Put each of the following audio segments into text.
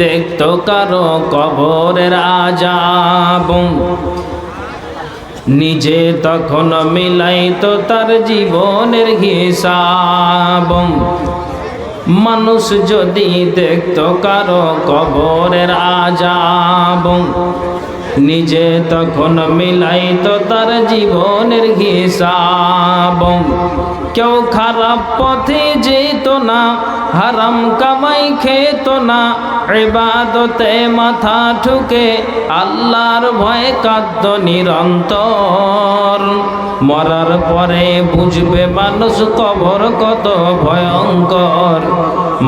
দেখতো কারো কবরের আযাব, নিজে তখন মিলাইতো তার জীবনের হিসাব। মানুষ যদি দেখতো কারো কবরের আযাব, নিজে তখন মিলাইতো তার জীবনের হিসাব। কেউ খারাপ পথে যেত না, হারাম কামাই খেত না, ইবাদতে মাথা ঠুকে আল্লাহর ভয়ে কাঁদত নিরন্তর। মরার পরে বুঝবে মানুষ কবর কত ভয়ঙ্কর,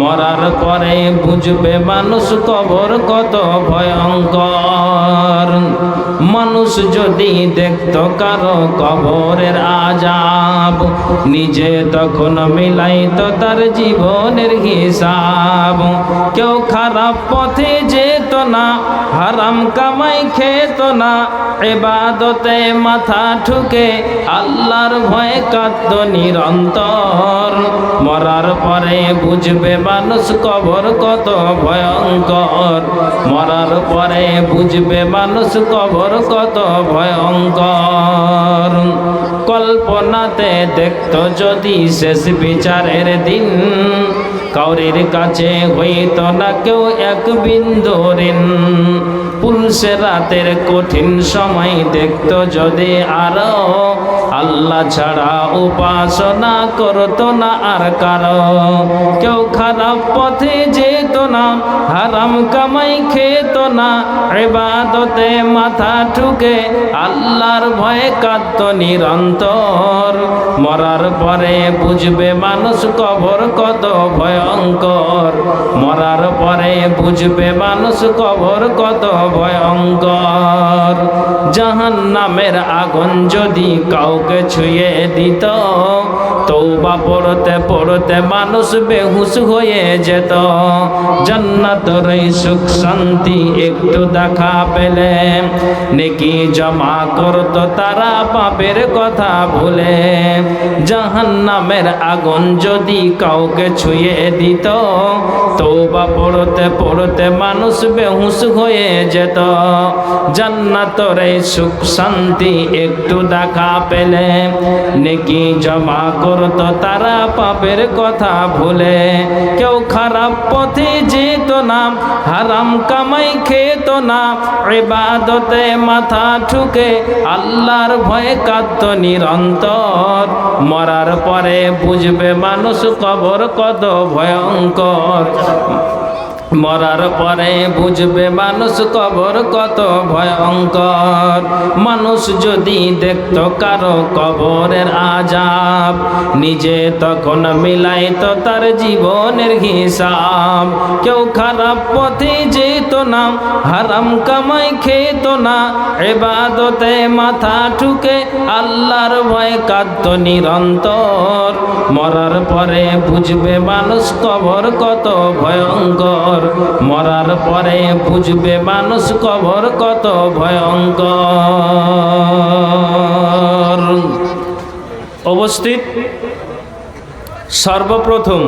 মরার পরে বুঝবে মানুষ কবর কত ভয়ঙ্কর। মানুষ যদি দেখতো কারো কবরের আযাব, নিজে তখন মিলাইতো তার জীবনের হিসাব। কেউ খারাপ পথে যেত না, হারাম কামাই খেত না, ইবাদতে মাথা ঠুকে আল্লাহর ভয়ে কাঁদত নিরন্তর। মরার পরে বুঝবে মানুষ কবর কত ভয়ঙ্কর, মরার পরে বুঝবে মানুষ কবর কত ভয়ঙ্কর। কল্পনাতে দেখতো যদি শেষ বিচারের দিন, কাউরির কাছে হইত না কেউ এক বিন্দু ঋণ। পুলসে রাতের কঠিন সময় দেখতো যদি আরো, আল্লাহ ছাড়া উপাসনা করতো না আর কারো। কেউ খারাপ পথে যেত না, হারাম কামাই খেত না, ইবাদতে মাথা ঠুকে আল্লাহর ভয়ে কাঁদত নিরন্তর। মরার পরে বুঝবে মানুষ কবর কত ভয়ঙ্কর, মরার পরে বুঝবে মানুষ কবর কত ভয়ঙ্কর। জাহান্নামের আগুন যদি কাউকে ছুঁয়ে দিত, তওবা পড়তে পড়তে মানুষ বেহুশ হয়ে যেত। জান্নাতের সুখ শান্তি একটু দেখা পেলে, নেকি জমা করত তারা পাপের কথা ভুলে। জাহান্নামের আগুন যদি কাউকে ছুঁয়ে দিত, তওবা পড়তে পড়তে মানুষ বেহুশ হয়ে যেত। জান্নাতের সুখ শান্তি একটু দেখা পেলে, নেকি জমা করত তারা পাপের কথা ভুলে। কেউ খারাপ পথে যেত না, হারাম কামাই খেত না, ইবাদতে মাথা ঠুকে আল্লাহর ভয়ে কাঁদত নিরন্তর। মরার পরে বুঝবে মানুষ কবর কত ভয়ঙ্কর, মরার পরে বুঝবে মানুষ কবর কত ভয়ঙ্কর। মানুষ যদি দেখতো কারো কবরের আযাব, নিজে তখন মিলাইতো তার জীবনের হিসাব। কেউ খারাপ পথে যেত না, হারাম কামাই খেত না, ইবাদতে মাথা ঠুকে আল্লাহর ভয়ে কাঁদত নিরন্তর। মরার পরে বুঝবে মানুষ কবর কত ভয়ঙ্কর, মরার পরে বুঝবে মানুষ কবর কত ভয়ঙ্কর। উপস্থিত, সর্বপ্রথম